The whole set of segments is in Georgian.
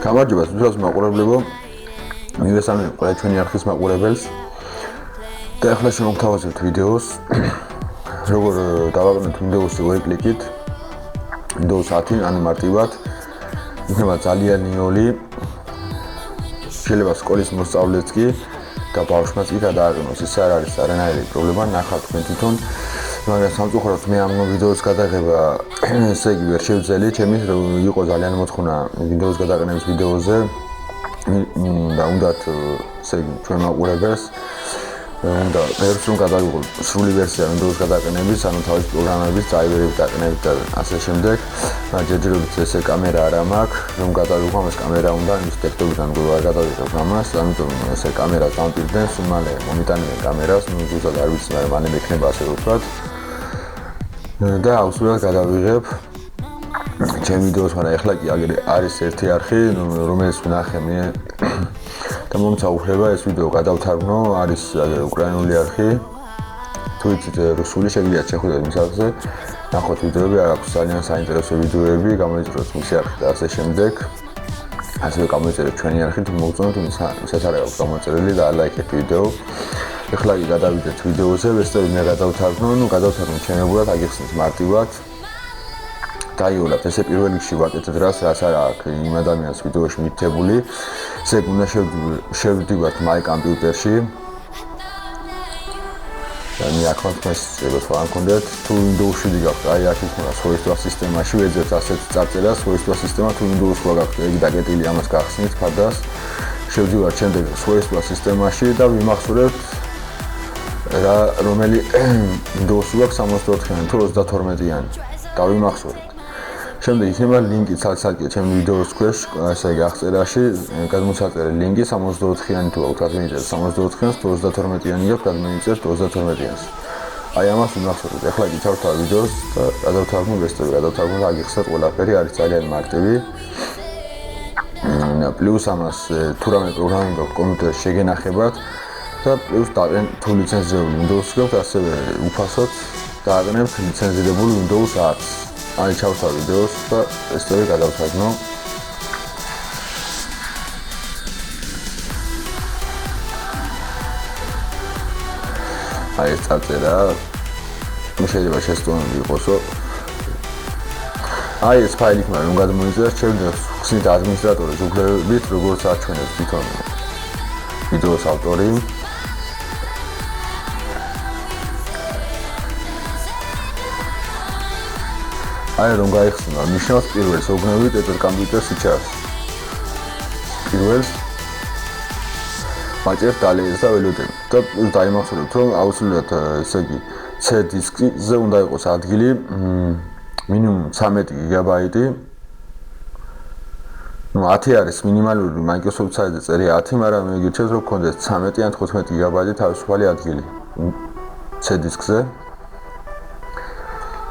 გამარჯობა თვითონ მაყურებლებო მივესალმებით ყველა ჩვენი არხის მაყურებელს და ახლა შემოგთავაზებთ ვიდეოს როგორ დავაყენოთ Windows-ი ორი კლიკით Windows 10 ანუ მარტივად იქნება ძალიან ნიოლი შეიძლება სკოლის მოსწავლეც კი და ბავშვმაც კი გადააყენოს ის არ არის არანაირი პრობლემა ნახავთ თქვენ თვითონ მაგრამ სამწუხაროდ მე ამ ვიდეოს გადაღება ესე იგი ვერ შევძელი ჩემის იყო ძალიან მოთხოვნა ვიდეოს გადაყენების ვიდეოზე და უნდათ ესე იგი ჩვენ მაყურებელს უნდა ერთ რომ გადავიღო სრული ვერსია ვიდეოს გადაყენების ანუ თავის პროგრამების წაიბერებით დაყენებით და ასე შემდეგ ჯერჯერობით ესე კამერა არ მაქვს რომ გადავიღო ამას კამერა უნდა ის ტექნოლოგიიდან გვარ გადავიღებ ამას ამიტომ ესე კამერას დამპირდნენ სულ მალე მომიტანე კამერას ზუსტად არ ვიცი მაგრამ მალე მექნება ასე ვთქვათ და აუცილებლად გადავიღებ ჩემ ვიდეოს მაგრამ ახლა კი არის ერთი არხი რომელიც ვნახე მე და მომცაუხრება ეს ვიდეო გადავთარგმნო არის უკრაინული არხი თუ იცით რუსული შეგიძლიათ შეხვდეთ მის არხზე ნახოთ ვიდეოები აქვს ძალიან საინტერესო ვიდეოები გამოიწეროთ მისი არხი და ასე შემდეგ ასევე გამოიწერეთ ჩვენი არხი თუ მოგწონთ ისაც არ აქვს გამოწერილი და ლაიქეთ ვიდეო ეხლა კი გადავიდეთ ვიდეოზე ვესწრებით მე გადავთარგმნო ნუ გადავთარგმნო ჩემებურად აგიხსნით მარტივად დაიოლავთ ესე პირველ რიგში ვაკეთეთ რაც არ აქვს იმ ადამიანს ვიდეოში მითითებული ესე უნდა შევდივართ მაი კომპიუტერში და მე აქონტ მასწავლებლად ვანქონდეთ თუ Windows-ში გიგაქვთ აი აქ იქნება სვოისტვა სისტემაში ვეძებთ ასეთ წარწერას სვოისტვა სისტემა თუ Windows-ს ვაგაქვთ იგი დაგეტილი ამას გახსნით ფადას შევდივართ შემდეგ სვოისტვა სისტემაში და ვიმახსოვრებთ რა რომელი Windows-ი აქვს 64-იანი თუ 32-იანი და ვიმახსოვრებთ შემდეგ იქნება ლინკი ცალ-ცალკე ჩემი ვიდეოს ქვეშ ესე იგი აღწერაში გადმოსაწერი ლინკი 64-იანი თუ აქვთ გადმოიწერეთ 64-იანს თუ 32-იანი აქვს გადმოიწერეთ 32-იანს აი ამას ვიმახსოვრებთ ახლა კი ჩავთავ ვიდეოს და გადავთარგმნო ვესწრებით გადავთარგმნო აგიხსნათ ყველაფერი არის ძალიან მარტივი პლუს ამას თუ რამე პროგრამები გაქვთ კომპიუტერში შეგენახებათ და პლუს თუ ლიცენზირებული Windows გაქვთ ასევე უფასოდ დააყენებთ ლიცენზირებული Windows 10 აი ჩავთავ ვიდეოს და ვესწრებით გადავთარგმნო აი ეს წარწერა შეიძლება შესწავლილი იყოსო აი ეს ფაილი იქნება რომ გადმოიწეროთ შეიძლება ხსნით ადმინისტრატორის უფლებებით როგორც აჩვენებს თვითონ ვიდეოს ავტორი აი რომ გაიხსნა ნიშნავს პირველს ოგნებით ეტერ კომპიუტერს იჩავს პირველს მაჭერთ დალეებს და ველოდები და დაიმახსოვრებთ რომ აუცილებლად ესე იგი C დისკზე უნდა იყოს ადგილი მინიმუმ 13 გიგაბაიტი ну 10 არის მინიმალური Microsoft Site-ზე წერია 10 მაგრამ მე გირჩევთ რომ გქონდეს 13 ან 15 გიგაბაიტი თავისუფალი ადგილი C დისკზე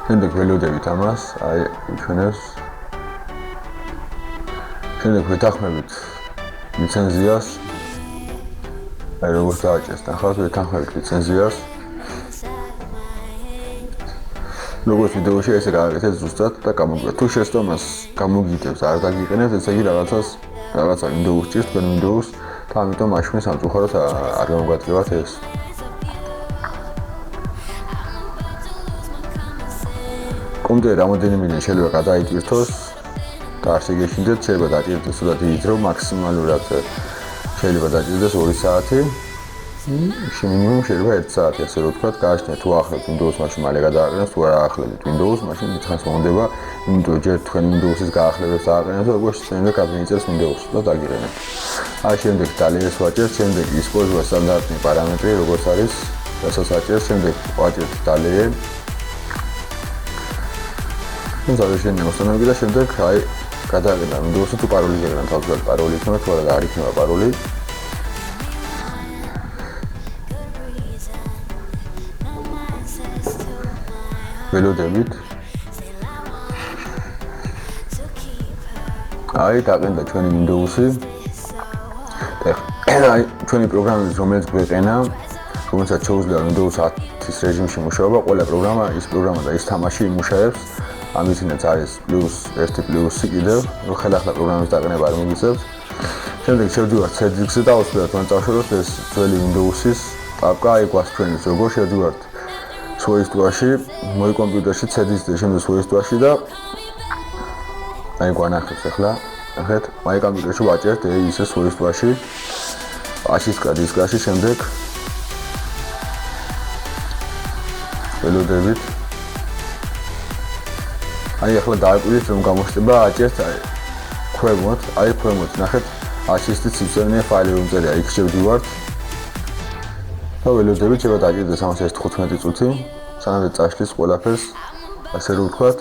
შემდეგ ველოდებით ამას აი ჩვენებს შემდეგ ვეთანხმებით ლიცენზიას აი როგორც დააჭერს ნახავთ ვეთანხმებით ლიცენზიას როგორც ვიდეოში ესე გააკეთეთ ზუსტად და გამოგვიყვეთ თუ შეცდომას გამოგიგებს არ დაგიყენებთ ესე იგი რაღაცა Windows ჭირს თქვენ Windows და ამიტომ მაშინ სამწუხაროდ არ გამოგვაძლევათ ეს კომპიუტერი რამოდენიმე შეიძლება გადაიტვირთოს და არ შეგეშინდეთ შეიძლება დაჭირდეს უდად ის რომ მაქსიმალურად შეიძლება დაჭირდეს 2 საათი მინიმუმ შეიძლება 1 საათი ასე რომ ვთქვათ გააჩნიათ თუ ახლავთ Windows მაშინ მალე გადააყენოს თუ არ აახლებით Windows მაშინ დიდხანს მომდება იმიტომ ჯერ თქვენ Windows-ის გაახლებებს დააყენოთ როგორც შემდეგ გადმოიწერს Windows და დაგიყენებთ აი შემდეგ დალეებს ვაჭერთ შემდეგ ისპოჟვა სტანდარტული პარამეტრი როგორც არის რასაც აჭერს შემდეგ ვაჭერთ დალეე ზოგადად შემოსწონები და შემდეგ აი გადააყენა Windows-ი თუ პაროლი გეკრან თავისუფლად პაროლი იქნება თუ არა და არ იქნება პაროლი ველოდებით აი დაყენდა ჩვენი Windows-ი და აი ჩვენი პროგრამები რომელიც გვეყენა რომელსაც შეუძლია Windows 10-ის რეჟიმში მუშაობა ყველა პროგრამა ის პროგრამა და ის თამაში იმუშავებს ამისინაც არის +1 პლუსი კიდევ, ხელახლა პროგრამის დაყენება არ მოგიწევს. შემდეგ შევდივართ settings-ზე და აუცილებლად მან წავშალოთ ეს ძველი Windows-ის პაპკა, აი გვასწრენებს როგორ შევდივართ свойствაში, მოი კომპიუტერში settings-ზე შემდეგ свойствაში და აი გვანახებს ახლა, ნახეთ, მაი კომპიუტერში ვაჭერთ ისე свойствაში, აშისკა დისკაში შემდეგ ველოდებით. აი ახლა დააკვირდით რომ გამოხდება აჭერთ ქვემოთ, აი ქვემოთ ნახეთ აშისტი ციფროვანი ფაილი რომ წერია იქ შევდივართ. და ველოდებით შეიძლება დააჭირდეს 315 წუთი, სანამ წაშლის ყველაფერს ასე რომ ვთქვათ.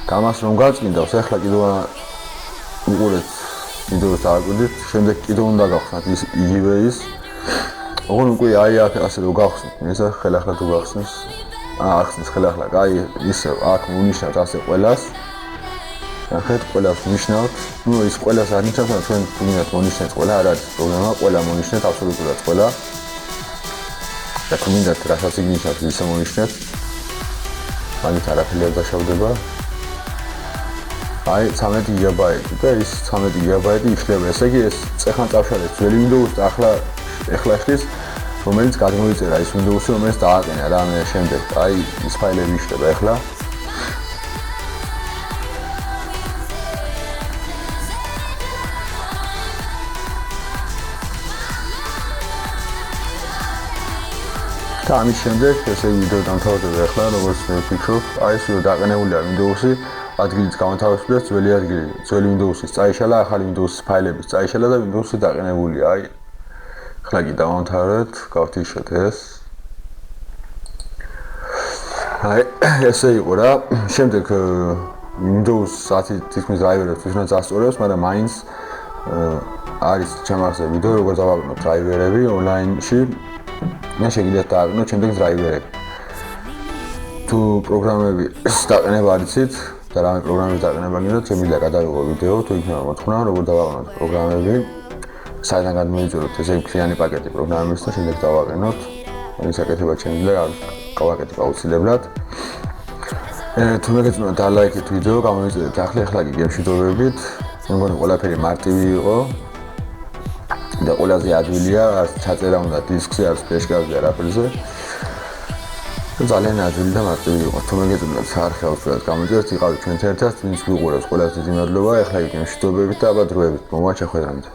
გამას რომ გაწმინდავს, ახლა კიდევ უყურეთ ვიდეოს დააკვირდით, შემდეგ კიდევ უნდა გავხსნათ იგივე ის. ოღონდ უკვე აი აქ ასე რომ გავხსნით, ესა ხელახლა თუ გავხსნეს. ახსნის ხელახლა, აი ისე აქ უნიშნავთ ასე ყველას. ნახეთ, ყველას ვნიშნავთ. ნუ ის ყველას არ ნიშნავთ, ჩვენ თუნდაც მონიშნეთ ყველა, არ არის პრობლემა, ყველა მონიშნეთ აბსოლუტურად ყველა. და თუნდაც რასაც იგნიშნავთ, ისე მონიშნეთ. მაგით არაფერი არ დაშავდება. აი 13 გიგაბაიტი და ის 13 გიგაბაიტი იშლება. ესე იგი ეს წეხან წავშალეთ ძველი Windows და ახლა ხლის რომელიც გადმოიწერა ის Windows-ი რომელიც დააყენა რა მე შემდეგ. აი ის ფაილები იშლება ახლა. და ამის შემდეგ ესე ვიდეო დამთავრდება ახლა როგორც მე ვფიქრობ. აი ეს ვიდეო დაყენებულია Windows-ი ადგილიც გამათავისუფლეს ძველი ადგილი, ძველი Windows-ის წაიშალა, ახალი Windows-ის ფაილებიც წაიშალა და Windows-ი დაყენებულია. აი ახლა კი დავამთავრეთ, გავთიშოთ ეს. აი ესე იყო რა. შემდეგ Windows 10 თითქმის დრაივერებს თვითონაც ასწორებს, მაგრამ მაინც არის ჩემს ვიდეო როგორ დავაყენოთ დრაივერები ონლაინში. მე შეგიძლიათ დააყენოთ შემდეგ დრაივერები. თუ პროგრამები დაყენება არიცით და რამე პროგრამის დაყენება გინდათ, შემიძლია გადავიღო ვიდეო, თუ იქნება მოთხოვნა, როგორ დავაყენოთ პროგრამები. საიდან გადმოიწეროთ ესე მთლიანი პაკეტი პროგრამების და შემდეგ დავაყენოთ. ეს საკეთებად შემიძლია გავაკეთოთ აუცილებლად. თუ მეგეწონათ დალაიქეთ ვიდეო, გამოიწერეთ ახლა კი გემშვიდობებით. მე მგონი ყველაფერი მარტივი იყო. და ყველაზე ადვილია, ჩაწერა უნდა დისკზე, არც ფლეშკაზე, არაფერზე. ძალიან ადვილი და მარტივი იყო. თუ მეგეწონათ საარქივო ფაილს გამოიწერეთ, იყავით ჩვენთან ერთად, ვინც გვიყურებს, ყველას დიდი მადლობა. ახლა კი გემშვიდობებით და აბა დროებით. მომაჩა ხვედრამდე.